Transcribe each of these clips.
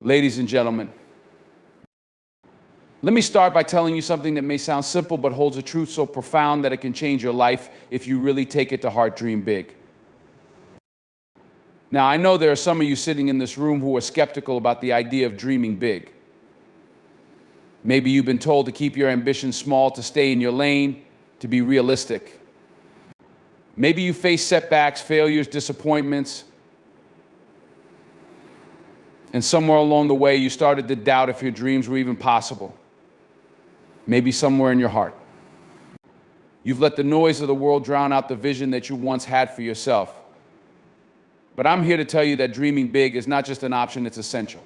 Ladies and gentlemen, let me start by telling you something that may sound simple but holds a truth so profound that it can change your life if you really take it to heart. Dream big. Now, I know there are some of you sitting in this room who are skeptical about the idea of dreaming big. Maybe you've been told to keep your ambitions small, to stay in your lane, to be realistic. Maybe you face setbacks, failures, disappointments, and somewhere along the way you started to doubt if your dreams were even possible. Maybe somewhere in your heart. You've let the noise of the world drown out the vision that you once had for yourself. But I'm here to tell you that dreaming big is not just an option, it's essential.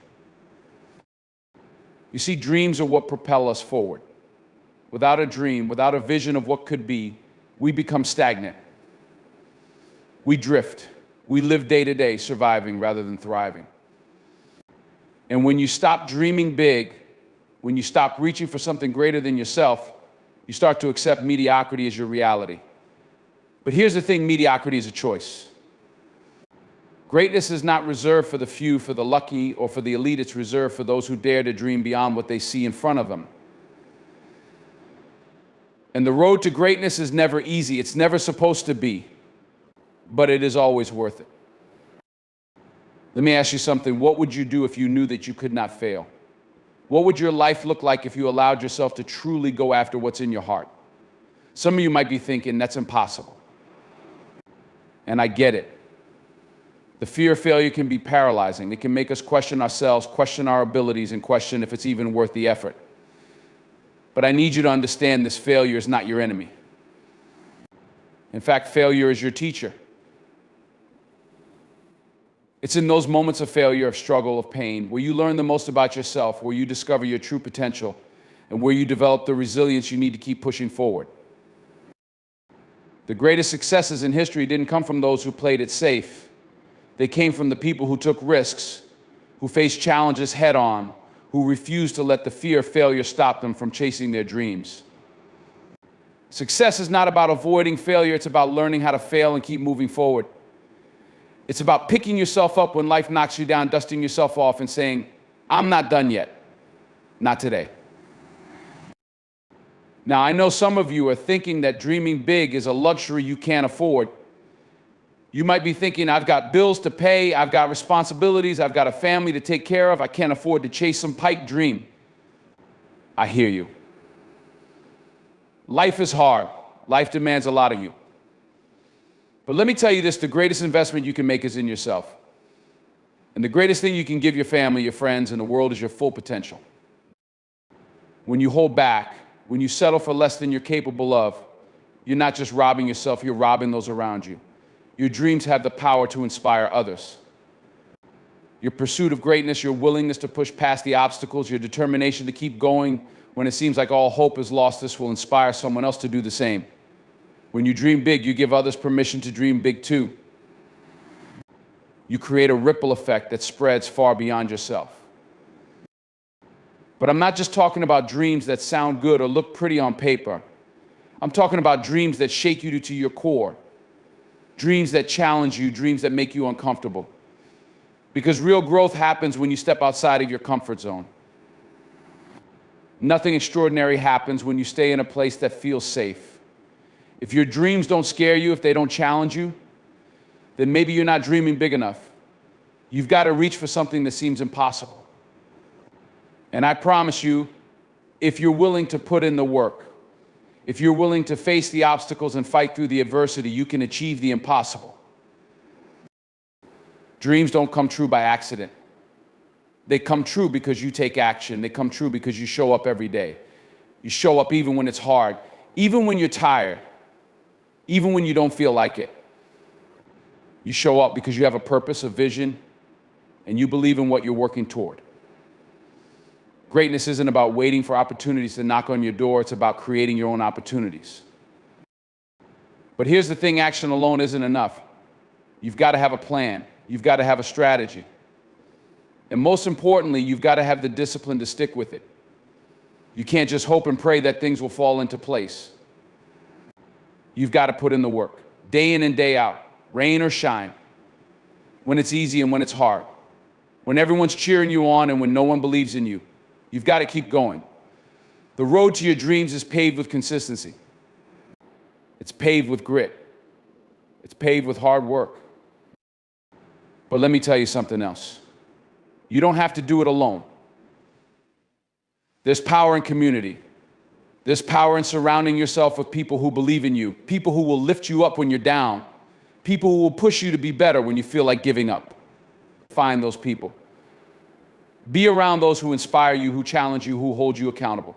You see, dreams are what propel us forward. Without a dream, without a vision of what could be, we become stagnant. We drift. We live day to day, surviving rather than thriving. And when you stop dreaming big, when you stop reaching for something greater than yourself, you start to accept mediocrity as your reality. But here's the thing, mediocrity is a choice. Greatness is not reserved for the few, for the lucky, or for the elite. It's reserved for those who dare to dream beyond what they see in front of them. And the road to greatness is never easy. It's never supposed to be, but it is always worth it. Let me ask you something. What would you do if you knew that you could not fail? What would your life look like if you allowed yourself to truly go after what's in your heart? Some of you might be thinking, that's impossible. And I get it. The fear of failure can be paralyzing. It can make us question ourselves, question our abilities, and question if it's even worth the effort. But I need you to understand this: failure is not your enemy. In fact, failure is your teacher. It's in those moments of failure, of struggle, of pain, where you learn the most about yourself, where you discover your true potential, and where you develop the resilience you need to keep pushing forward. The greatest successes in history didn't come from those who played it safe. They came from the people who took risks, who faced challenges head on, who refused to let the fear of failure stop them from chasing their dreams. Success is not about avoiding failure, it's about learning how to fail and keep moving forward. It's about picking yourself up when life knocks you down, dusting yourself off and saying, I'm not done yet. Not today. Now, I know some of you are thinking that dreaming big is a luxury you can't afford. You might be thinking, I've got bills to pay, I've got responsibilities, I've got a family to take care of, I can't afford to chase some pipe dream. I hear you. Life is hard. Life demands a lot of you. But let me tell you this, the greatest investment you can make is in yourself. And the greatest thing you can give your family, your friends, and the world is your full potential. When you hold back, when you settle for less than you're capable of, you're not just robbing yourself, you're robbing those around you. Your dreams have the power to inspire others. Your pursuit of greatness, your willingness to push past the obstacles, your determination to keep going when it seems like all hope is lost, this will inspire someone else to do the same. When you dream big, you give others permission to dream big too. You create a ripple effect that spreads far beyond yourself. But I'm not just talking about dreams that sound good or look pretty on paper. I'm talking about dreams that shake you to your core. Dreams that challenge you, dreams that make you uncomfortable. Because real growth happens when you step outside of your comfort zone. Nothing extraordinary happens when you stay in a place that feels safe. If your dreams don't scare you, if they don't challenge you, then maybe you're not dreaming big enough. You've got to reach for something that seems impossible. And I promise you, if you're willing to put in the work, if you're willing to face the obstacles and fight through the adversity, you can achieve the impossible. Dreams don't come true by accident. They come true because you take action. They come true because you show up every day. You show up even when it's hard, even when you're tired, even when you don't feel like it. You show up because you have a purpose, a vision, and you believe in what you're working toward. Greatness isn't about waiting for opportunities to knock on your door. It's about creating your own opportunities. But here's the thing, action alone isn't enough. You've got to have a plan. You've got to have a strategy. And most importantly, you've got to have the discipline to stick with it. You can't just hope and pray that things will fall into place. You've got to put in the work, day in and day out, rain or shine, when it's easy and when it's hard. when everyone's cheering you on and when no one believes in you. You've got to keep going. The road to your dreams is paved with consistency. It's paved with grit. It's paved with hard work. But let me tell you something else. You don't have to do it alone. There's power in community. There's power in surrounding yourself with people who believe in you, people who will lift you up when you're down, people who will push you to be better when you feel like giving up. Find those people. Be around those who inspire you, who challenge you, who hold you accountable.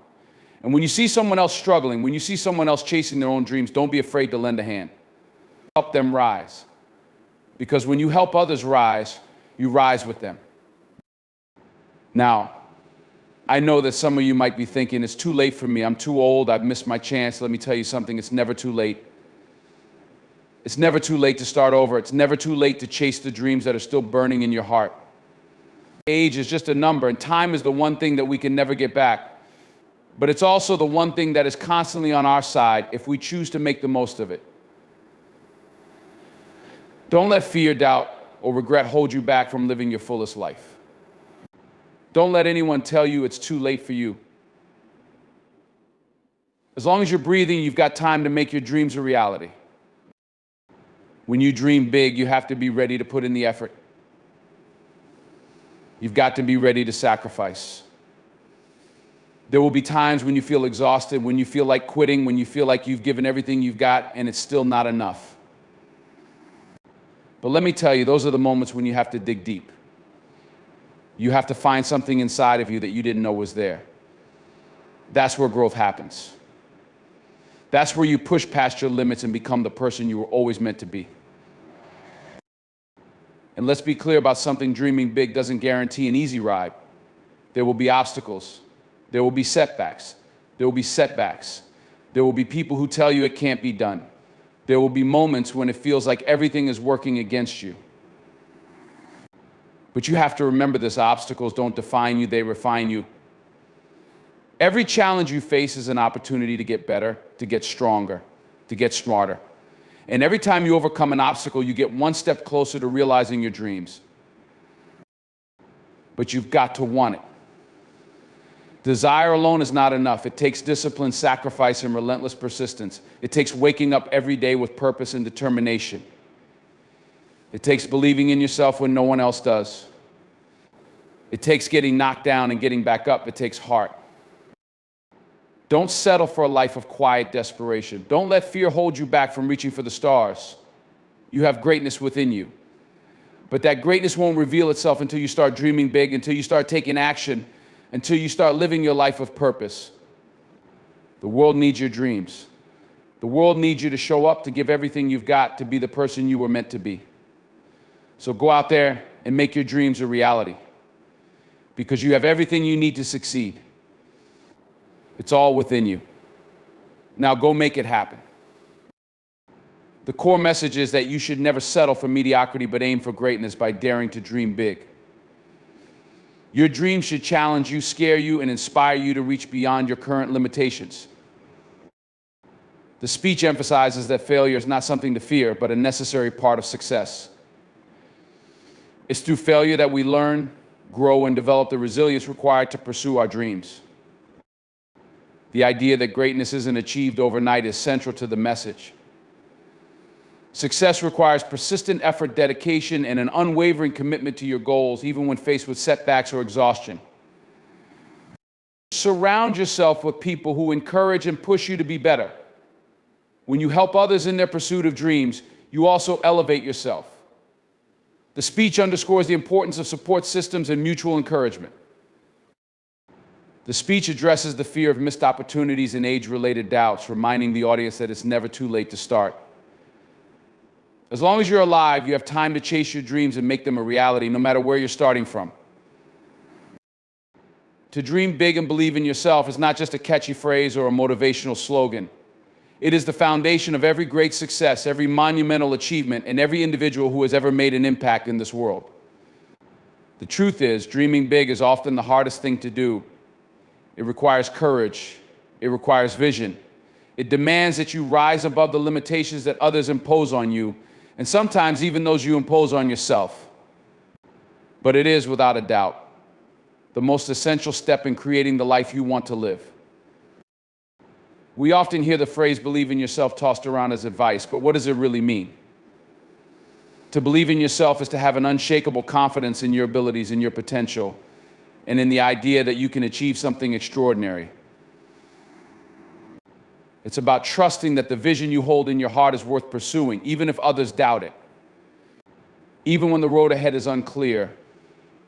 And when you see someone else struggling, when you see someone else chasing their own dreams, don't be afraid to lend a hand. Help them rise. Because when you help others rise, you rise with them. Now, I know that some of you might be thinking, it's too late for me. I'm too old. I've missed my chance. Let me tell you something. It's never too late. It's never too late to start over. It's never too late to chase the dreams that are still burning in your heart. Age is just a number, and time is the one thing that we can never get back. But it's also the one thing that is constantly on our side if we choose to make the most of it. Don't let fear, doubt, or regret hold you back from living your fullest life. Don't let anyone tell you it's too late for you. As long as you're breathing, you've got time to make your dreams a reality. When you dream big, you have to be ready to put in the effort. You've got to be ready to sacrifice. There will be times when you feel exhausted, when you feel like quitting, when you feel like you've given everything you've got and it's still not enough. But let me tell you, those are the moments when you have to dig deep. You have to find something inside of you that you didn't know was there. That's where growth happens. That's where you push past your limits and become the person you were always meant to be. And let's be clear about something: dreaming big doesn't guarantee an easy ride. There will be obstacles. There will be setbacks. There will be setbacks. There will be people who tell you it can't be done. There will be moments when it feels like everything is working against you. But you have to remember this: obstacles don't define you, they refine you. Every challenge you face is an opportunity to get better, to get stronger, to get smarter. And every time you overcome an obstacle, you get one step closer to realizing your dreams. But you've got to want it. Desire alone is not enough. It takes discipline, sacrifice, and relentless persistence. It takes waking up every day with purpose and determination. It takes believing in yourself when no one else does. It takes getting knocked down and getting back up. It takes heart. Don't settle for a life of quiet desperation. Don't let fear hold you back from reaching for the stars. You have greatness within you. But that greatness won't reveal itself until you start dreaming big, until you start taking action, until you start living your life of purpose. The world needs your dreams. The world needs you to show up, to give everything you've got, to be the person you were meant to be. So go out there and make your dreams a reality, because you have everything you need to succeed. It's all within you. Now go make it happen. The core message is that you should never settle for mediocrity, but aim for greatness by daring to dream big. Your dreams should challenge you, scare you, and inspire you to reach beyond your current limitations. The speech emphasizes that failure is not something to fear, but a necessary part of success. It's through failure that we learn, grow, and develop the resilience required to pursue our dreams. The idea that greatness isn't achieved overnight is central to the message. Success requires persistent effort, dedication, and an unwavering commitment to your goals, even when faced with setbacks or exhaustion. Surround yourself with people who encourage and push you to be better. When you help others in their pursuit of dreams, you also elevate yourself. The speech underscores the importance of support systems and mutual encouragement. The speech addresses the fear of missed opportunities and age-related doubts, reminding the audience that it's never too late to start. As long as you're alive, you have time to chase your dreams and make them a reality, no matter where you're starting from. To dream big and believe in yourself is not just a catchy phrase or a motivational slogan. It is the foundation of every great success, every monumental achievement, and every individual who has ever made an impact in this world. The truth is, dreaming big is often the hardest thing to do. It requires courage. It requires vision. It demands that you rise above the limitations that others impose on you, and sometimes even those you impose on yourself. but it is, without a doubt, the most essential step in creating the life you want to live. We often hear the phrase "believe in yourself" tossed around as advice, but what does it really mean? To believe in yourself is to have an unshakable confidence in your abilities and your potential, and in the idea that you can achieve something extraordinary. It's about trusting that the vision you hold in your heart is worth pursuing, even if others doubt it. Even when the road ahead is unclear,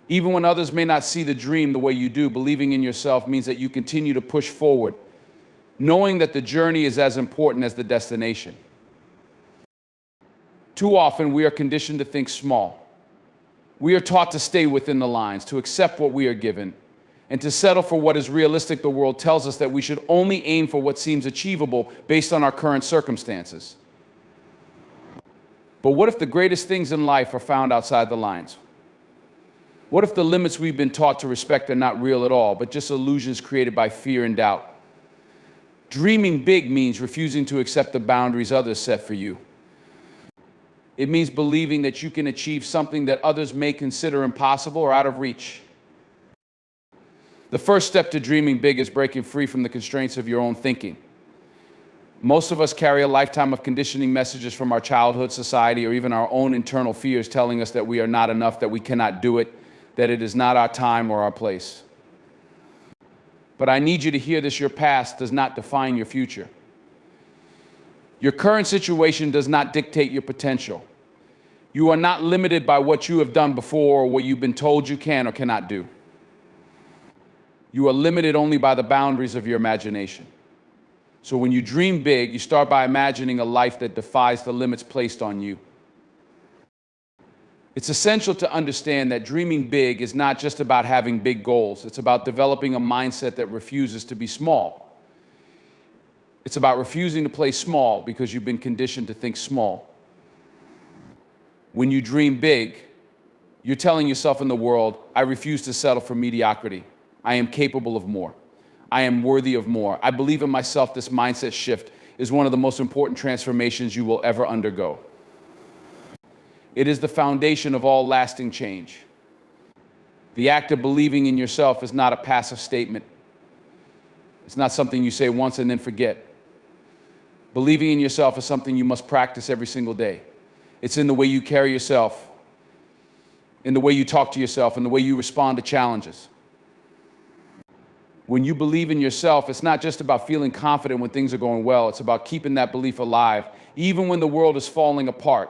even when others may not see the dream the way you do, believing in yourself means that you continue to push forward, knowing that the journey is as important as the destination. Too often, we are conditioned to think small. We are taught to stay within the lines, to accept what we are given, and to settle for what is realistic. The world tells us that we should only aim for what seems achievable based on our current circumstances. But what if the greatest things in life are found outside the lines? What if the limits we've been taught to respect are not real at all, but just illusions created by fear and doubt? Dreaming big means refusing to accept the boundaries others set for you. It means believing that you can achieve something that others may consider impossible or out of reach. The first step to dreaming big is breaking free from the constraints of your own thinking. Most of us carry a lifetime of conditioning messages from our childhood, society, or even our own internal fears telling us that we are not enough, that we cannot do it, that it is not our time or our place. But I need you to hear this: your past does not define your future. Your current situation does not dictate your potential. You are not limited by what you have done before or what you've been told you can or cannot do. You are limited only by the boundaries of your imagination. So when you dream big, you start by imagining a life that defies the limits placed on you. It's essential to understand that dreaming big is not just about having big goals. It's about developing a mindset that refuses to be small. It's about refusing to play small because you've been conditioned to think small. When you dream big, you're telling yourself in the world, I refuse to settle for mediocrity. I am capable of more. I am worthy of more. I believe in myself. This mindset shift is one of the most important transformations you will ever undergo. It is the foundation of all lasting change. The act of believing in yourself is not a passive statement. It's not something you say once and then forget. Believing in yourself is something you must practice every single day. It's in the way you carry yourself, in the way you talk to yourself, in the way you respond to challenges. When you believe in yourself, it's not just about feeling confident when things are going well. It's about keeping that belief alive, even when the world is falling apart.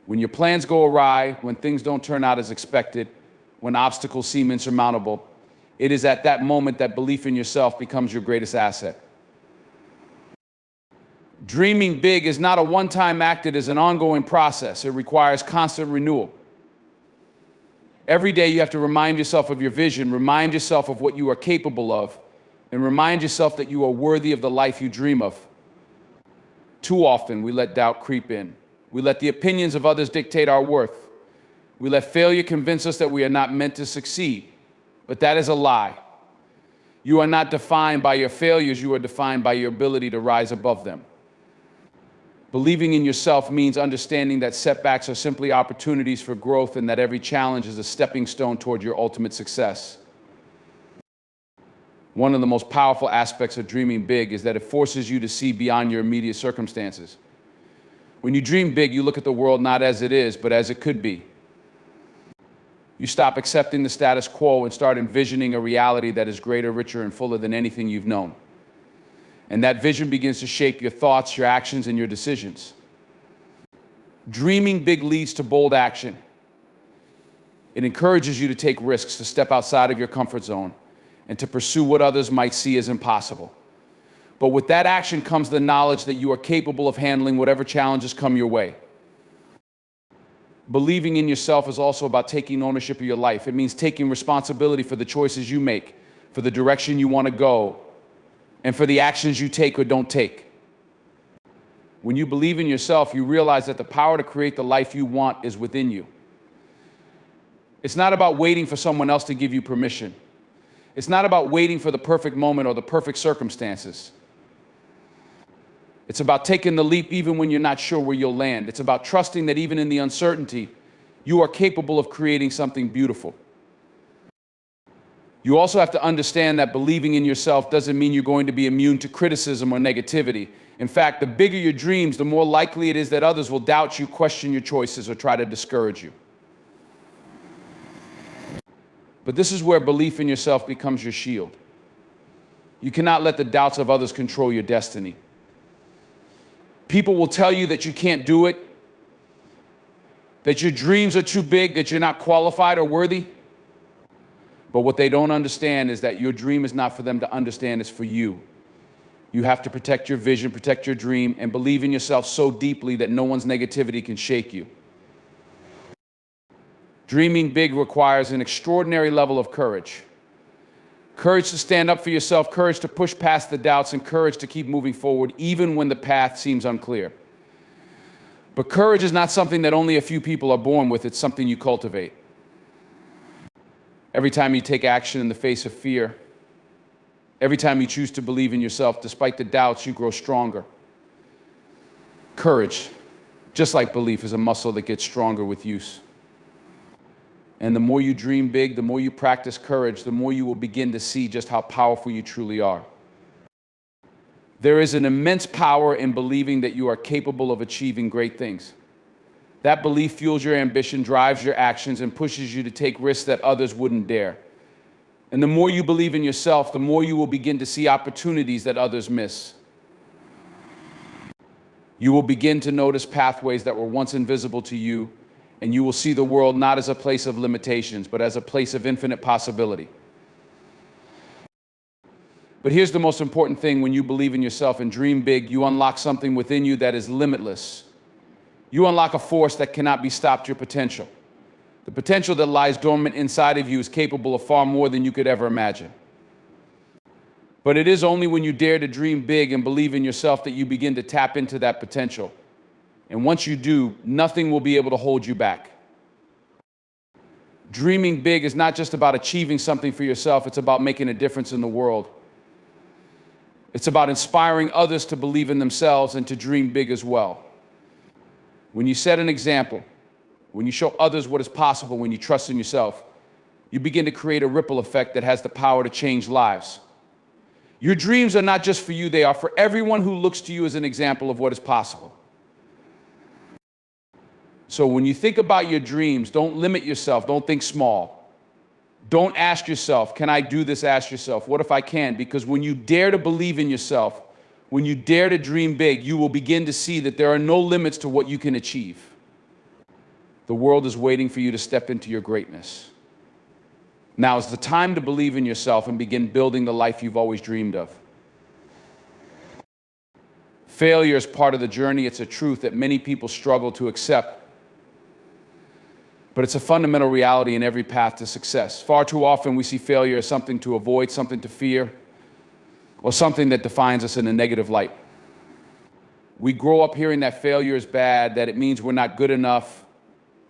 When your plans go awry, when things don't turn out as expected, when obstacles seem insurmountable, it is at that moment that belief in yourself becomes your greatest asset. Dreaming big is not a one-time act. It is an ongoing process. It requires constant renewal. Every day you have to remind yourself of your vision, remind yourself of what you are capable of, and remind yourself that you are worthy of the life you dream of. Too often we let doubt creep in. We let the opinions of others dictate our worth. We let failure convince us that we are not meant to succeed. But that is a lie. You are not defined by your failures. You are defined by your ability to rise above them. Believing in yourself means understanding that setbacks are simply opportunities for growth and that every challenge is a stepping stone toward your ultimate success. One of the most powerful aspects of dreaming big is that it forces you to see beyond your immediate circumstances. When you dream big, you look at the world not as it is, but as it could be. You stop accepting the status quo and start envisioning a reality that is greater, richer, and fuller than anything you've known. And that vision begins to shape your thoughts, your actions, and your decisions. Dreaming big leads to bold action. It encourages you to take risks, to step outside of your comfort zone, and to pursue what others might see as impossible. But with that action comes the knowledge that you are capable of handling whatever challenges come your way. Believing in yourself is also about taking ownership of your life. It means taking responsibility for the choices you make, for the direction you want to go, and for the actions you take or don't take. When you believe in yourself, you realize that the power to create the life you want is within you. It's not about waiting for someone else to give you permission. It's not about waiting for the perfect moment or the perfect circumstances. It's about taking the leap even when you're not sure where you'll land. It's about trusting that even in the uncertainty, You are capable of creating something beautiful. You also have to understand that believing in yourself doesn't mean you're going to be immune to criticism or negativity. In fact, the bigger your dreams, the more likely it is that others will doubt you, question your choices, or try to discourage you. But this is where belief in yourself becomes your shield. You cannot let the doubts of others control your destiny. People will tell you that you can't do it, that your dreams are too big, that you're not qualified or worthy. But what they don't understand is that your dream is not for them to understand, it's for you. You have to protect your vision, protect your dream, and believe in yourself so deeply that no one's negativity can shake you. Dreaming big requires an extraordinary level of courage. Courage to stand up for yourself, courage to push past the doubts, and courage to keep moving forward even when the path seems unclear. But courage is not something that only a few people are born with, it's something you cultivate. Every time you take action in the face of fear, every time you choose to believe in yourself, despite the doubts, you grow stronger. Courage, just like belief, is a muscle that gets stronger with use. And the more you dream big, the more you practice courage, the more you will begin to see just how powerful you truly are. There is an immense power in believing that you are capable of achieving great things. That belief fuels your ambition, drives your actions, and pushes you to take risks that others wouldn't dare. And the more you believe in yourself, the more you will begin to see opportunities that others miss. You will begin to notice pathways that were once invisible to you, and you will see the world not as a place of limitations, but as a place of infinite possibility. But here's the most important thing: when you believe in yourself and dream big, you unlock something within you that is limitless. You unlock a force that cannot be stopped, your potential. The potential that lies dormant inside of you is capable of far more than you could ever imagine. But it is only when you dare to dream big and believe in yourself that you begin to tap into that potential. And once you do, nothing will be able to hold you back. Dreaming big is not just about achieving something for yourself, it's about making a difference in the world. It's about inspiring others to believe in themselves and to dream big as well. When you set an example, when you show others what is possible, when you trust in yourself, you begin to create a ripple effect that has the power to change lives. Your dreams are not just for you, they are for everyone who looks to you as an example of what is possible. So when you think about your dreams, don't limit yourself, don't think small. Don't ask yourself, can I do this? Ask yourself, what if I can? Because when you dare to believe in yourself, when you dare to dream big, you will begin to see that there are no limits to what you can achieve. The world is waiting for you to step into your greatness. Now is the time to believe in yourself and begin building the life you've always dreamed of. Failure is part of the journey. It's a truth that many people struggle to accept. But it's a fundamental reality in every path to success. Far too often we see failure as something to avoid, something to fear, or something that defines us in a negative light. We grow up hearing that failure is bad, that it means we're not good enough,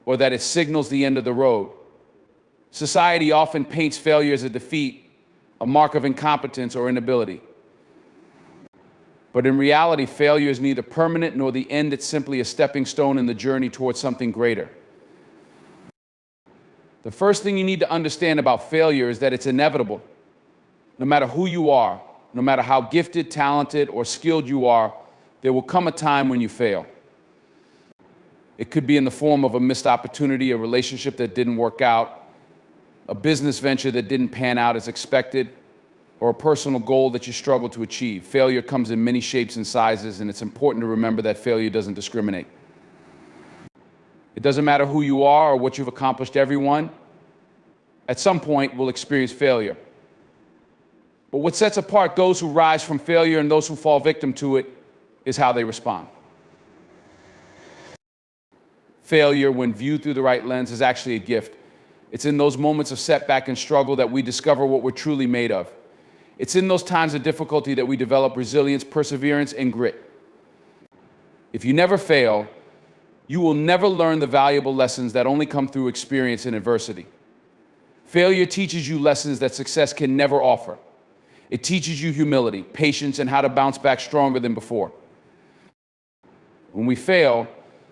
or that it signals the end of the road. Society often paints failure as a defeat, a mark of incompetence or inability. But in reality, failure is neither permanent nor the end. It's simply a stepping stone in the journey towards something greater. The first thing you need to understand about failure is that it's inevitable. No matter who you are, no matter how gifted, talented, or skilled you are, there will come a time when you fail. It could be in the form of a missed opportunity, a relationship that didn't work out, a business venture that didn't pan out as expected, or a personal goal that you struggle to achieve. Failure comes in many shapes and sizes, and it's important to remember that failure doesn't discriminate. It doesn't matter who you are or what you've accomplished. Everyone, at some point, will experience failure. But what sets apart those who rise from failure and those who fall victim to it is how they respond. Failure, when viewed through the right lens, is actually a gift. It's in those moments of setback and struggle that we discover what we're truly made of. It's in those times of difficulty that we develop resilience, perseverance, and grit. If you never fail, you will never learn the valuable lessons that only come through experience and adversity. Failure teaches you lessons that success can never offer. It teaches you humility, patience, and how to bounce back stronger than before. When we fail,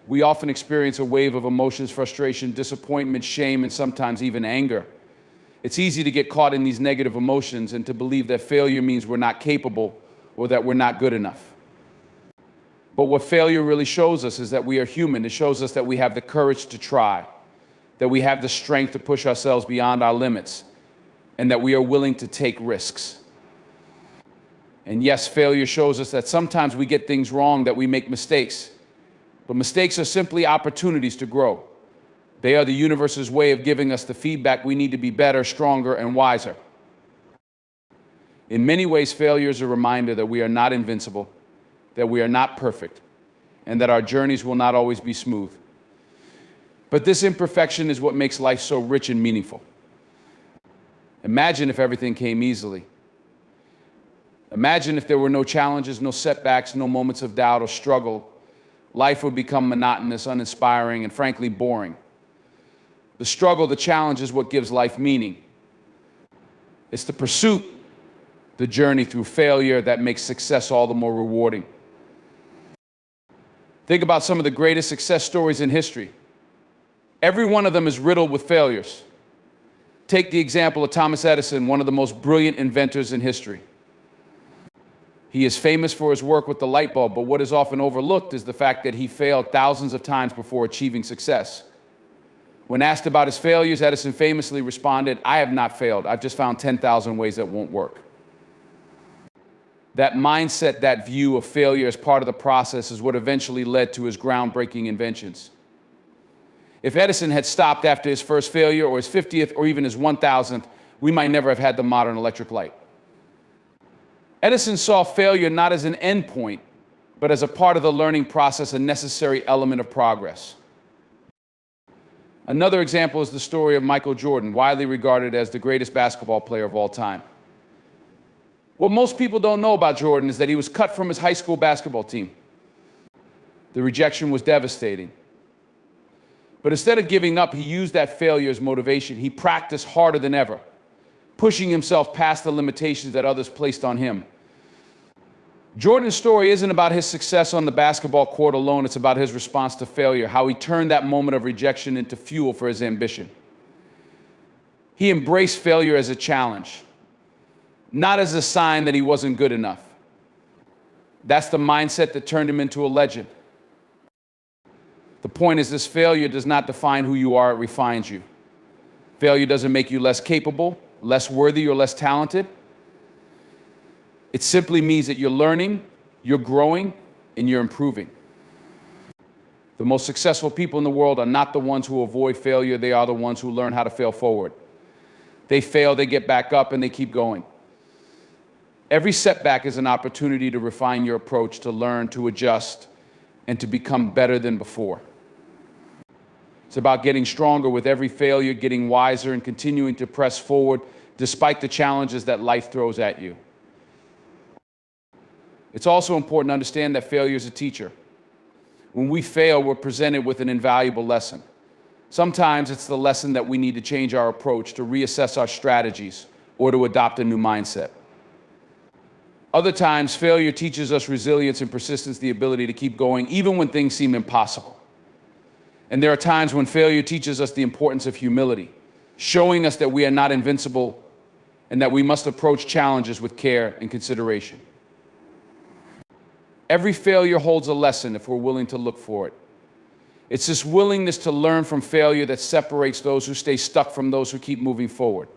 We often experience a wave of emotions, frustration, disappointment, shame, and sometimes even anger. It's easy to get caught in these negative emotions and to believe that failure means we're not capable or that we're not good enough. But what failure really shows us is that we are human. It shows us that we have the courage to try, that we have the strength to push ourselves beyond our limits, and that we are willing to take risks. And yes, failure shows us that sometimes we get things wrong, that we make mistakes. But mistakes are simply opportunities to grow. They are the universe's way of giving us the feedback we need to be better, stronger, and wiser. In many ways, failure is a reminder that we are not invincible, that we are not perfect, and that our journeys will not always be smooth. But this imperfection is what makes life so rich and meaningful. Imagine if everything came easily. Imagine if there were no challenges, no setbacks, no moments of doubt or struggle. Life would become monotonous, uninspiring, and frankly boring. The struggle, the challenge is what gives life meaning. It's the pursuit, the journey through failure that makes success all the more rewarding. Think about some of the greatest success stories in history. Every one of them is riddled with failures. Take the example of Thomas Edison, one of the most brilliant inventors in history. He is famous for his work with the light bulb, but what is often overlooked is the fact that he failed thousands of times before achieving success. When asked about his failures, Edison famously responded, "I have not failed. I've just found 10,000 ways that won't work." That mindset, that view of failure as part of the process is what eventually led to his groundbreaking inventions. If Edison had stopped after his first failure or his 50th or even his 1,000th, we might never have had the modern electric light. Edison saw failure not as an end point, but as a part of the learning process, a necessary element of progress. Another example is the story of Michael Jordan, widely regarded as the greatest basketball player of all time. What most people don't know about Jordan is that he was cut from his high school basketball team. The rejection was devastating. But instead of giving up, he used that failure as motivation. He practiced harder than ever, pushing himself past the limitations that others placed on him. Jordan's story isn't about his success on the basketball court alone. It's about his response to failure, how he turned that moment of rejection into fuel for his ambition. He embraced failure as a challenge, not as a sign that he wasn't good enough. That's the mindset that turned him into a legend. The point is, this failure does not define who you are, it refines you. Failure doesn't make you less capable, less worthy, or less talented. It simply means that you're learning, you're growing, and you're improving. The most successful people in the world are not the ones who avoid failure, they are the ones who learn how to fail forward. They fail, they get back up, and they keep going. Every setback is an opportunity to refine your approach, to learn, to adjust, and to become better than before. It's about getting stronger with every failure, getting wiser, and continuing to press forward despite the challenges that life throws at you. It's also important to understand that failure is a teacher. When we fail, we're presented with an invaluable lesson. Sometimes it's the lesson that we need to change our approach, to reassess our strategies, or to adopt a new mindset. Other times, failure teaches us resilience and persistence, the ability to keep going, even when things seem impossible. And there are times when failure teaches us the importance of humility, showing us that we are not invincible and that we must approach challenges with care and consideration. Every failure holds a lesson if we're willing to look for it. It's this willingness to learn from failure that separates those who stay stuck from those who keep moving forward.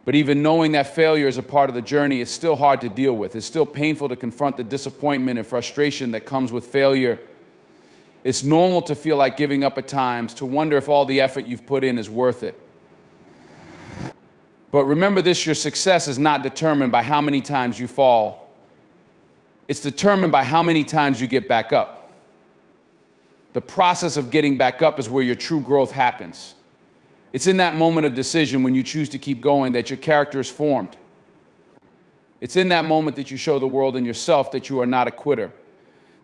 But even knowing that failure is a part of the journey, it's still hard to deal with. It's still painful to confront the disappointment and frustration that comes with failure. It's normal to feel like giving up at times, to wonder if all the effort you've put in is worth it. But remember this, your success is not determined by how many times you fall. It's determined by how many times you get back up. The process of getting back up is where your true growth happens. It's in that moment of decision when you choose to keep going that your character is formed. It's in that moment that you show the world and yourself that you are not a quitter,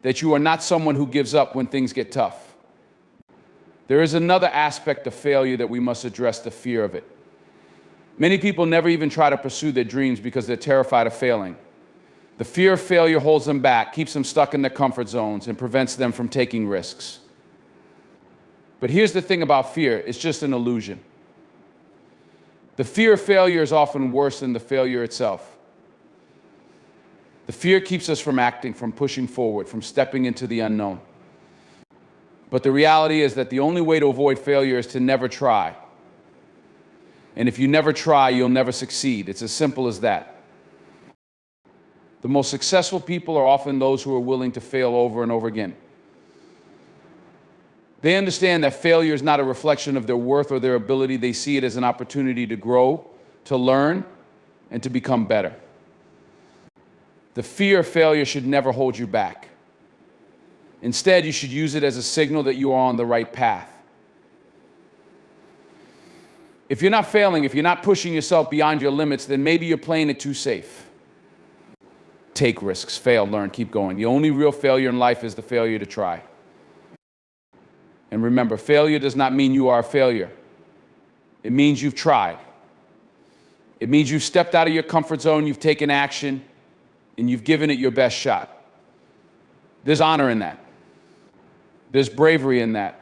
that you are not someone who gives up when things get tough. There is another aspect of failure that we must address, the fear of it. Many people never even try to pursue their dreams because they're terrified of failing. The fear of failure holds them back, keeps them stuck in their comfort zones, and prevents them from taking risks. But here's the thing about fear, it's just an illusion. The fear of failure is often worse than the failure itself. The fear keeps us from acting, from pushing forward, from stepping into the unknown. But the reality is that the only way to avoid failure is to never try. And if you never try, you'll never succeed. It's as simple as that. The most successful people are often those who are willing to fail over and over again. They understand that failure is not a reflection of their worth or their ability. They see it as an opportunity to grow, to learn, and to become better. The fear of failure should never hold you back. Instead, you should use it as a signal that you are on the right path. If you're not failing, if you're not pushing yourself beyond your limits, then maybe you're playing it too safe. Take risks, fail, learn, keep going. The only real failure in life is the failure to try. And remember, failure does not mean you are a failure. It means you've tried. It means you've stepped out of your comfort zone, you've taken action, and you've given it your best shot. There's honor in that. There's bravery in that.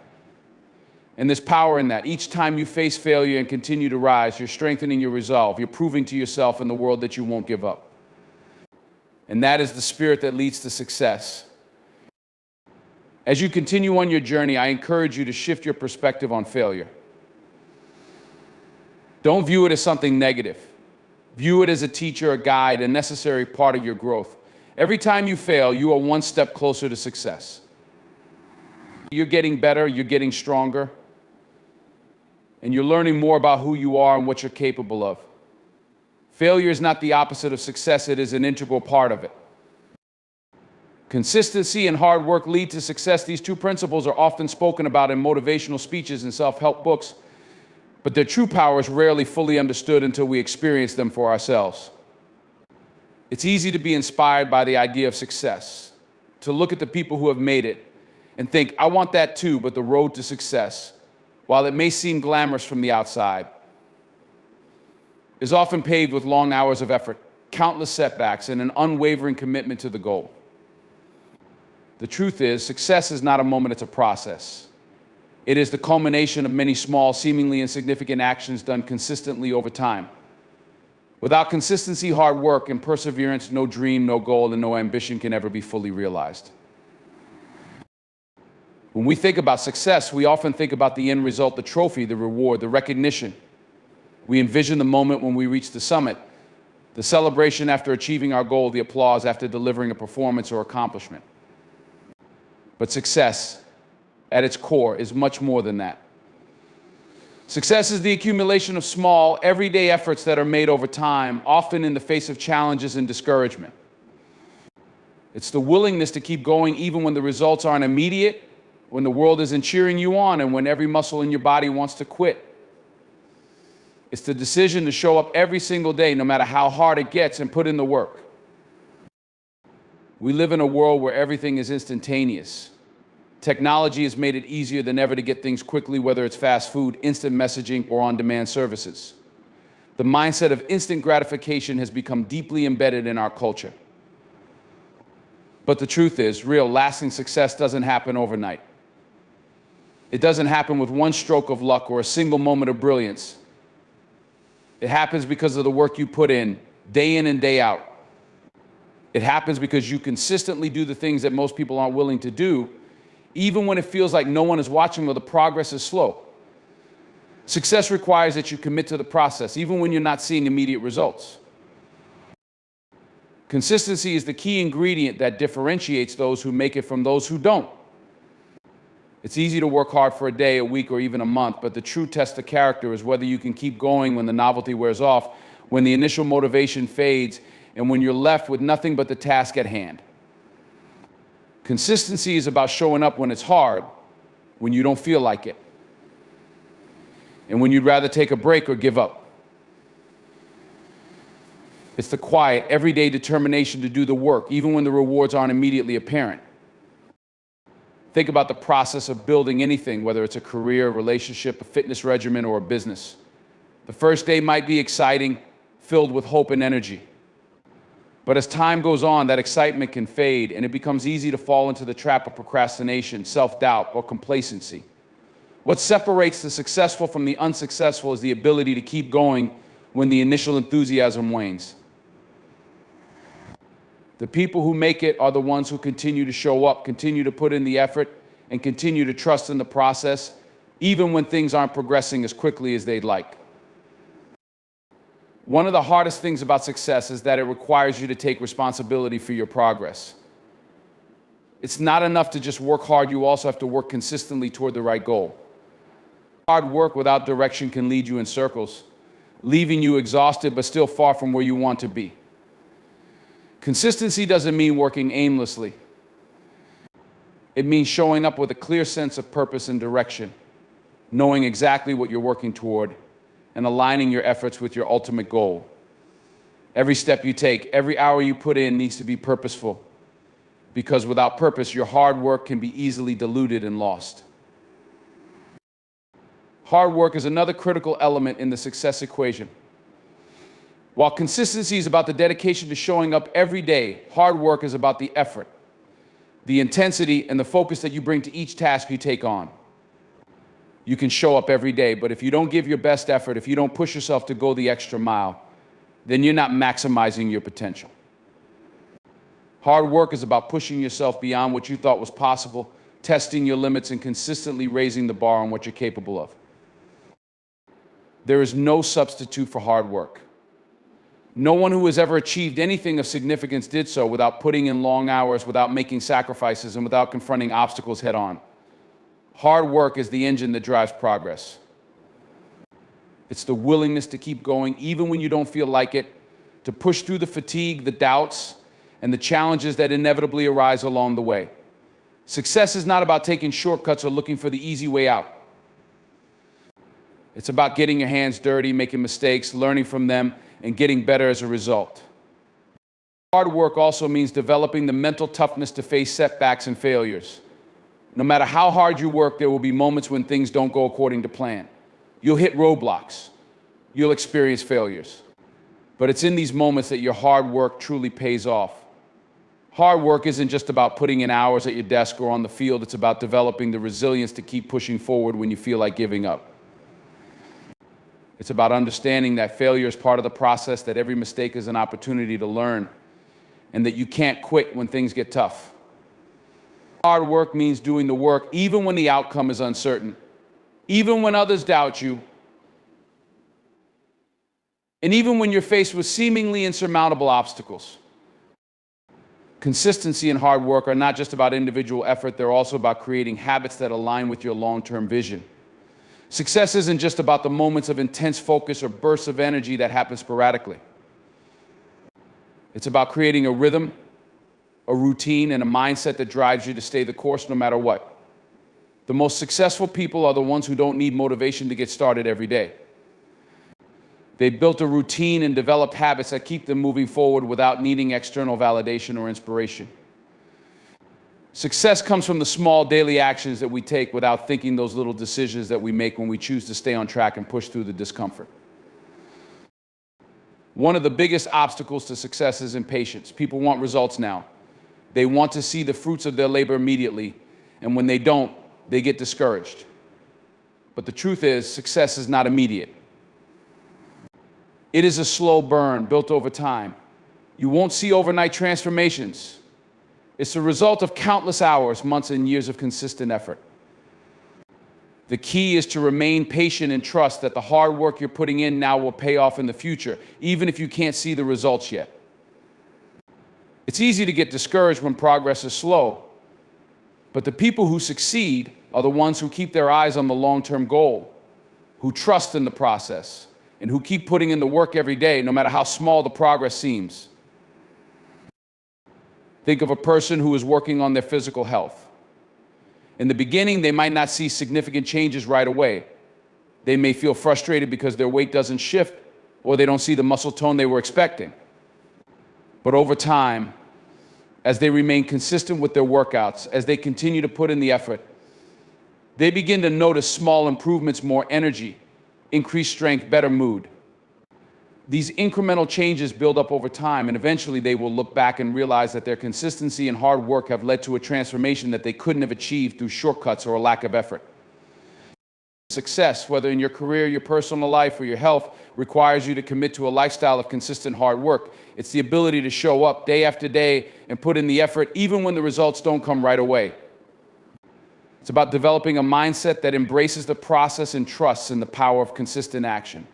And there's power in that. Each time you face failure and continue to rise, you're strengthening your resolve. You're proving to yourself and the world that you won't give up. And that is the spirit that leads to success. As you continue on your journey, I encourage you to shift your perspective on failure. Don't view it as something negative. View it as a teacher, a guide, a necessary part of your growth. Every time you fail, you are one step closer to success. You're getting better, you're getting stronger, and you're learning more about who you are and what you're capable of. Failure is not the opposite of success, it is an integral part of it. Consistency and hard work lead to success. These two principles are often spoken about in motivational speeches and self-help books, but their true power is rarely fully understood until we experience them for ourselves. It's easy to be inspired by the idea of success, to look at the people who have made it and think, I want that too, but the road to success, while it may seem glamorous from the outside, is often paved with long hours of effort, countless setbacks, and an unwavering commitment to the goal. The truth is, success is not a moment, it's a process. It is the culmination of many small, seemingly insignificant actions done consistently over time. Without consistency, hard work, and perseverance, no dream, no goal, and no ambition can ever be fully realized. When we think about success, we often think about the end result, the trophy, the reward, the recognition. We envision the moment when we reach the summit, the celebration after achieving our goal, the applause after delivering a performance or accomplishment. But success, at its core, is much more than that. Success is the accumulation of small, everyday efforts that are made over time, often in the face of challenges and discouragement. It's the willingness to keep going even when the results aren't immediate, when the world isn't cheering you on, and when every muscle in your body wants to quit. It's the decision to show up every single day, no matter how hard it gets, and put in the work. We live in a world where everything is instantaneous. Technology has made it easier than ever to get things quickly, whether it's fast food, instant messaging, or on-demand services. The mindset of instant gratification has become deeply embedded in our culture. But the truth is, real, lasting success doesn't happen overnight. It doesn't happen with one stroke of luck or a single moment of brilliance. It happens because of the work you put in and day out. It happens because you consistently do the things that most people aren't willing to do, even when it feels like no one is watching or the progress is slow. Success requires that you commit to the process, even when you're not seeing immediate results. Consistency is the key ingredient that differentiates those who make it from those who don't. It's easy to work hard for a day, a week, or even a month, but the true test of character is whether you can keep going when the novelty wears off, when the initial motivation fades, and when you're left with nothing but the task at hand. Consistency is about showing up when it's hard, when you don't feel like it, and when you'd rather take a break or give up. It's the quiet, everyday determination to do the work, even when the rewards aren't immediately apparent. Think about the process of building anything, whether it's a career, a relationship, a fitness regimen, or a business. The first day might be exciting, filled with hope and energy. But as time goes on, that excitement can fade, and it becomes easy to fall into the trap of procrastination, self-doubt, or complacency. What separates the successful from the unsuccessful is the ability to keep going when the initial enthusiasm wanes. The people who make it are the ones who continue to show up, continue to put in the effort, and continue to trust in the process, even when things aren't progressing as quickly as they'd like. One of the hardest things about success is that it requires you to take responsibility for your progress. It's not enough to just work hard, you also have to work consistently toward the right goal. Hard work without direction can lead you in circles, leaving you exhausted but still far from where you want to be. Consistency doesn't mean working aimlessly. It means showing up with a clear sense of purpose and direction, knowing exactly what you're working toward, and aligning your efforts with your ultimate goal. Every step you take, every hour you put in needs to be purposeful, because without purpose, your hard work can be easily diluted and lost. Hard work is another critical element in the success equation. While consistency is about the dedication to showing up every day, hard work is about the effort, the intensity, and the focus that you bring to each task you take on. You can show up every day, but if you don't give your best effort, if you don't push yourself to go the extra mile, then you're not maximizing your potential. Hard work is about pushing yourself beyond what you thought was possible, testing your limits, and consistently raising the bar on what you're capable of. There is no substitute for hard work. No one who has ever achieved anything of significance did so without putting in long hours, without making sacrifices, and without confronting obstacles head on. Hard work is the engine that drives progress. It's the willingness to keep going even when you don't feel like it, to push through the fatigue, the doubts, and the challenges that inevitably arise along the way. Success is not about taking shortcuts or looking for the easy way out. It's about getting your hands dirty, making mistakes, learning from them, and getting better as a result. Hard work also means developing the mental toughness to face setbacks and failures. No matter how hard you work, there will be moments when things don't go according to plan. You'll hit roadblocks. You'll experience failures. But it's in these moments that your hard work truly pays off. Hard work isn't just about putting in hours at your desk or on the field. It's about developing the resilience to keep pushing forward when you feel like giving up. It's about understanding that failure is part of the process, that every mistake is an opportunity to learn, and that you can't quit when things get tough. Hard work means doing the work even when the outcome is uncertain, even when others doubt you, and even when you're faced with seemingly insurmountable obstacles. Consistency and hard work are not just about individual effort, they're also about creating habits that align with your long-term vision. Success isn't just about the moments of intense focus or bursts of energy that happen sporadically. It's about creating a rhythm, a routine, and a mindset that drives you to stay the course no matter what. The most successful people are the ones who don't need motivation to get started every day. They built a routine and developed habits that keep them moving forward without needing external validation or inspiration. Success comes from the small daily actions that we take without thinking, those little decisions that we make when we choose to stay on track and push through the discomfort. One of the biggest obstacles to success is impatience. People want results now. They want to see the fruits of their labor immediately, and when they don't, they get discouraged. But the truth is, success is not immediate. It is a slow burn built over time. You won't see overnight transformations. It's the result of countless hours, months, and years of consistent effort. The key is to remain patient and trust that the hard work you're putting in now will pay off in the future, even if you can't see the results yet. It's easy to get discouraged when progress is slow, but the people who succeed are the ones who keep their eyes on the long-term goal, who trust in the process, and who keep putting in the work every day, no matter how small the progress seems. Think of a person who is working on their physical health. In the beginning, they might not see significant changes right away. They may feel frustrated because their weight doesn't shift, or they don't see the muscle tone they were expecting. But over time, as they remain consistent with their workouts, as they continue to put in the effort, they begin to notice small improvements, more energy, increased strength, better mood. These incremental changes build up over time, and eventually they will look back and realize that their consistency and hard work have led to a transformation that they couldn't have achieved through shortcuts or a lack of effort. Success, whether in your career, your personal life, or your health, requires you to commit to a lifestyle of consistent hard work. It's the ability to show up day after day and put in the effort even when the results don't come right away. It's about developing a mindset that embraces the process and trusts in the power of consistent action.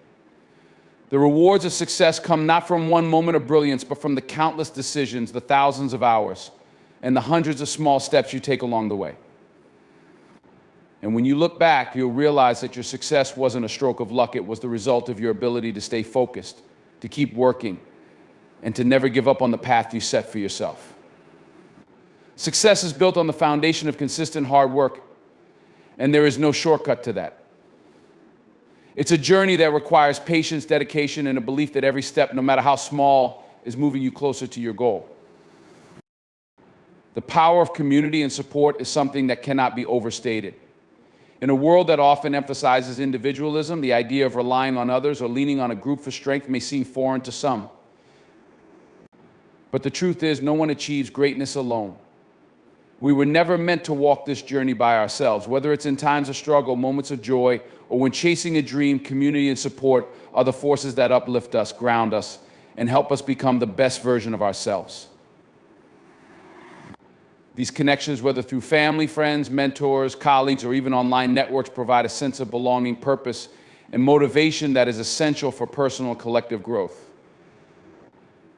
The rewards of success come not from one moment of brilliance, but from the countless decisions, the thousands of hours, and the hundreds of small steps you take along the way. And when you look back, you'll realize that your success wasn't a stroke of luck. It was the result of your ability to stay focused, to keep working, and to never give up on the path you set for yourself. Success is built on the foundation of consistent hard work, and there is no shortcut to that. It's a journey that requires patience, dedication, and a belief that every step, no matter how small, is moving you closer to your goal. The power of community and support is something that cannot be overstated. In a world that often emphasizes individualism, the idea of relying on others or leaning on a group for strength may seem foreign to some. But the truth is, no one achieves greatness alone. We were never meant to walk this journey by ourselves. Whether it's in times of struggle, moments of joy, or when chasing a dream, community and support are the forces that uplift us, ground us, and help us become the best version of ourselves. These connections, whether through family, friends, mentors, colleagues, or even online networks, provide a sense of belonging, purpose, and motivation that is essential for personal and collective growth.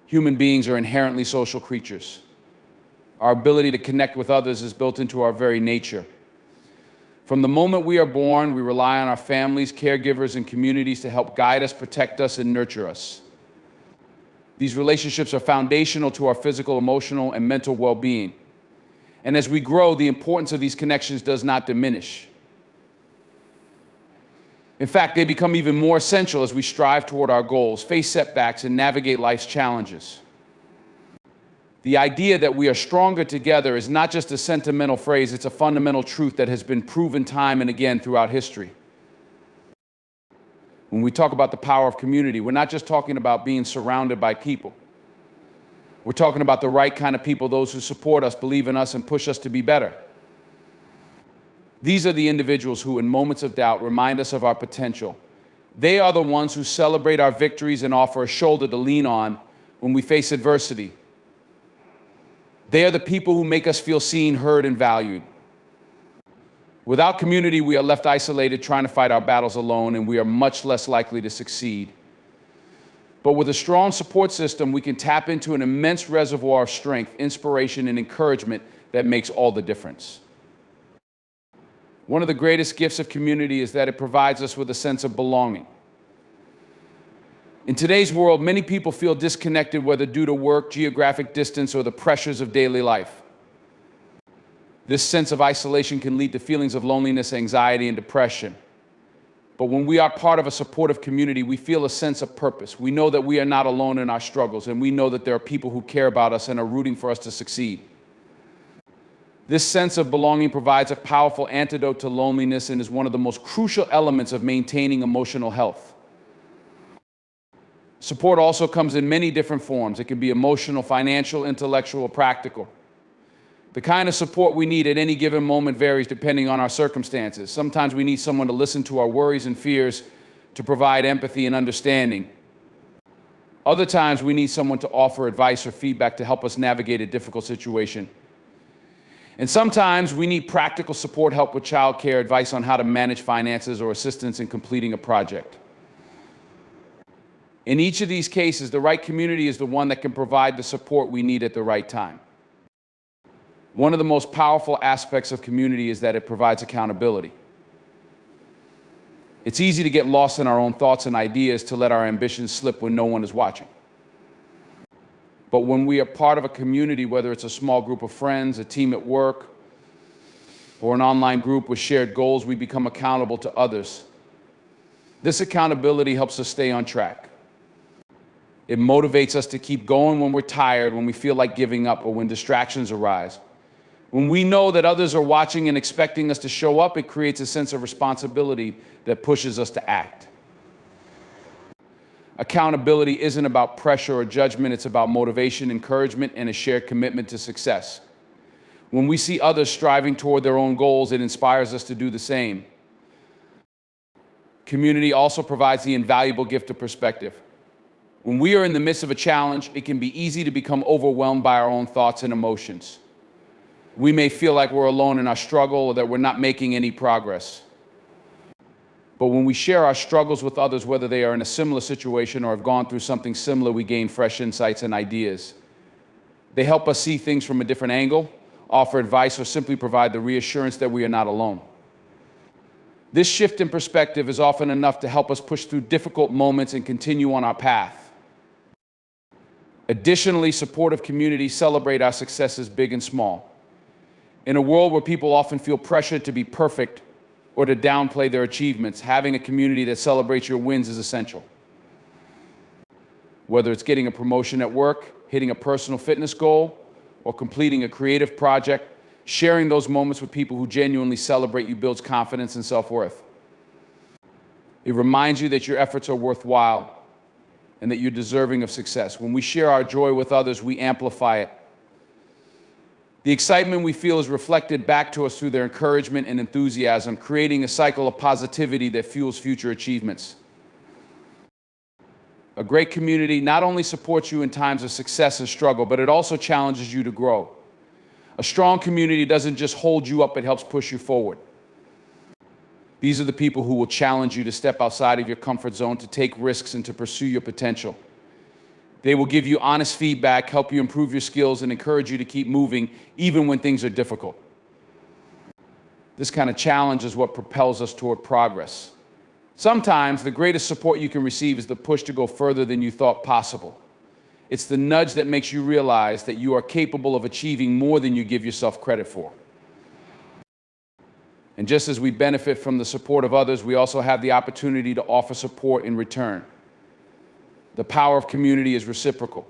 Human beings are inherently social creatures. Our ability to connect with others is built into our very nature. From the moment we are born, we rely on our families, caregivers, and communities to help guide us, protect us, and nurture us. These relationships are foundational to our physical, emotional, and mental well-being. And as we grow, the importance of these connections does not diminish. In fact, they become even more essential as we strive toward our goals, face setbacks, and navigate life's challenges. The idea that we are stronger together is not just a sentimental phrase, it's a fundamental truth that has been proven time and again throughout history. When we talk about the power of community, we're not just talking about being surrounded by people. We're talking about the right kind of people, those who support us, believe in us, and push us to be better. These are the individuals who, in moments of doubt, remind us of our potential. They are the ones who celebrate our victories and offer a shoulder to lean on when we face adversity. They are the people who make us feel seen, heard, and valued. Without community, we are left isolated, trying to fight our battles alone, and we are much less likely to succeed. But with a strong support system, we can tap into an immense reservoir of strength, inspiration, and encouragement that makes all the difference. One of the greatest gifts of community is that it provides us with a sense of belonging. In today's world, many people feel disconnected, whether due to work, geographic distance, or the pressures of daily life. This sense of isolation can lead to feelings of loneliness, anxiety, and depression. But when we are part of a supportive community, we feel a sense of purpose. We know that we are not alone in our struggles, and we know that there are people who care about us and are rooting for us to succeed. This sense of belonging provides a powerful antidote to loneliness and is one of the most crucial elements of maintaining emotional health. Support also comes in many different forms. It can be emotional, financial, intellectual, or practical. The kind of support we need at any given moment varies depending on our circumstances. Sometimes we need someone to listen to our worries and fears, to provide empathy and understanding. Other times we need someone to offer advice or feedback to help us navigate a difficult situation. And sometimes we need practical support, help with childcare, advice on how to manage finances, or assistance in completing a project. In each of these cases, the right community is the one that can provide the support we need at the right time. One of the most powerful aspects of community is that it provides accountability. It's easy to get lost in our own thoughts and ideas, to let our ambitions slip when no one is watching. But when we are part of a community, whether it's a small group of friends, a team at work, or an online group with shared goals, we become accountable to others. This accountability helps us stay on track. It motivates us to keep going when we're tired, when we feel like giving up, or when distractions arise. When we know that others are watching and expecting us to show up, it creates a sense of responsibility that pushes us to act. Accountability isn't about pressure or judgment, it's about motivation, encouragement, and a shared commitment to success. When we see others striving toward their own goals, it inspires us to do the same. Community also provides the invaluable gift of perspective. When we are in the midst of a challenge, it can be easy to become overwhelmed by our own thoughts and emotions. We may feel like we're alone in our struggle or that we're not making any progress. But when we share our struggles with others, whether they are in a similar situation or have gone through something similar, we gain fresh insights and ideas. They help us see things from a different angle, offer advice, or simply provide the reassurance that we are not alone. This shift in perspective is often enough to help us push through difficult moments and continue on our path. Additionally, supportive communities celebrate our successes, big and small. In a world where people often feel pressured to be perfect or to downplay their achievements, having a community that celebrates your wins is essential. Whether it's getting a promotion at work, hitting a personal fitness goal, or completing a creative project, sharing those moments with people who genuinely celebrate you builds confidence and self-worth. It reminds you that your efforts are worthwhile and that you're deserving of success. When we share our joy with others, we amplify it. The excitement we feel is reflected back to us through their encouragement and enthusiasm, creating a cycle of positivity that fuels future achievements. A great community not only supports you in times of success and struggle, but it also challenges you to grow. A strong community doesn't just hold you up, it helps push you forward. These are the people who will challenge you to step outside of your comfort zone, to take risks, and to pursue your potential. They will give you honest feedback, help you improve your skills, and encourage you to keep moving, even when things are difficult. This kind of challenge is what propels us toward progress. Sometimes the greatest support you can receive is the push to go further than you thought possible. It's the nudge that makes you realize that you are capable of achieving more than you give yourself credit for. And just as we benefit from the support of others, we also have the opportunity to offer support in return. The power of community is reciprocal.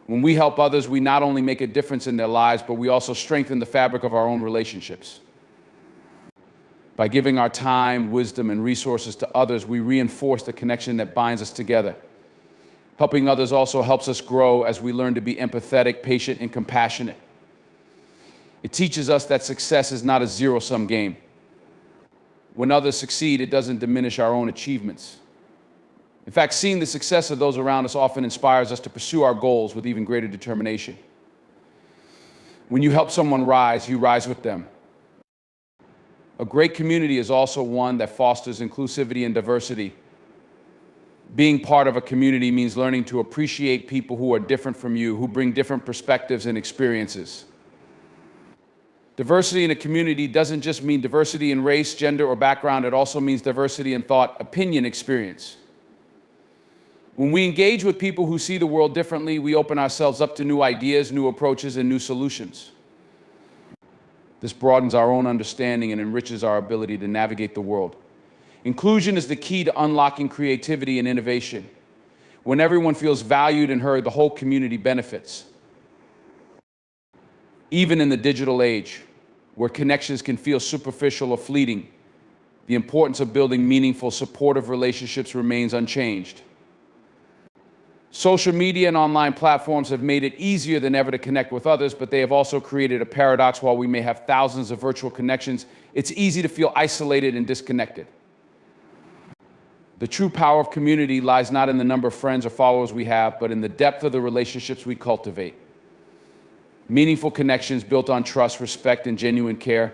When we help others, we not only make a difference in their lives, but we also strengthen the fabric of our own relationships. By giving our time, wisdom, and resources to others, we reinforce the connection that binds us together. Helping others also helps us grow as we learn to be empathetic, patient, and compassionate. It teaches us that success is not a zero-sum game. When others succeed, it doesn't diminish our own achievements. In fact, seeing the success of those around us often inspires us to pursue our goals with even greater determination. When you help someone rise, you rise with them. A great community is also one that fosters inclusivity and diversity. Being part of a community means learning to appreciate people who are different from you, who bring different perspectives and experiences. Diversity in a community doesn't just mean diversity in race, gender, or background. It also means diversity in thought, opinion, experience. When we engage with people who see the world differently, we open ourselves up to new ideas, new approaches, and new solutions. This broadens our own understanding and enriches our ability to navigate the world. Inclusion is the key to unlocking creativity and innovation. When everyone feels valued and heard, the whole community benefits. Even in the digital age, where connections can feel superficial or fleeting, the importance of building meaningful, supportive relationships remains unchanged. Social media and online platforms have made it easier than ever to connect with others, but they have also created a paradox. While we may have thousands of virtual connections, it's easy to feel isolated and disconnected. The true power of community lies not in the number of friends or followers we have, but in the depth of the relationships we cultivate. Meaningful connections built on trust, respect, and genuine care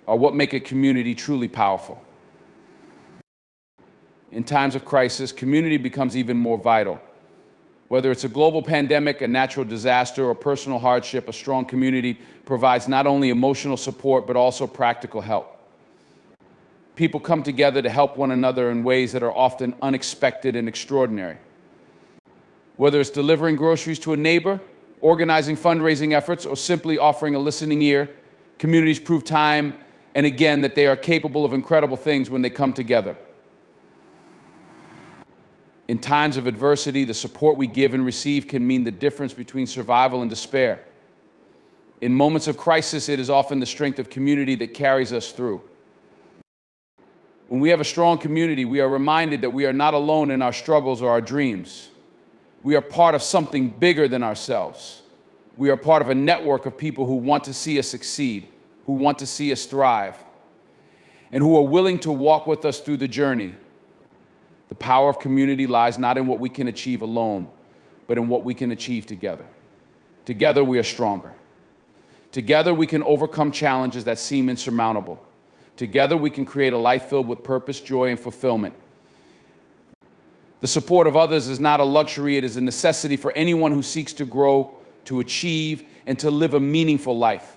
are what make a community truly powerful. In times of crisis, community becomes even more vital. Whether it's a global pandemic, a natural disaster, or personal hardship, a strong community provides not only emotional support, but also practical help. People come together to help one another in ways that are often unexpected and extraordinary. Whether it's delivering groceries to a neighbor, organizing fundraising efforts, or simply offering a listening ear, communities prove time and again that they are capable of incredible things when they come together. In times of adversity, the support we give and receive can mean the difference between survival and despair. In moments of crisis, it is often the strength of community that carries us through. When we have a strong community, we are reminded that we are not alone in our struggles or our dreams. We are part of something bigger than ourselves. We are part of a network of people who want to see us succeed, who want to see us thrive, and who are willing to walk with us through the journey. The power of community lies not in what we can achieve alone, but in what we can achieve together. Together, we are stronger. Together, we can overcome challenges that seem insurmountable. Together, we can create a life filled with purpose, joy, and fulfillment. The support of others is not a luxury, it is a necessity for anyone who seeks to grow, to achieve, and to live a meaningful life.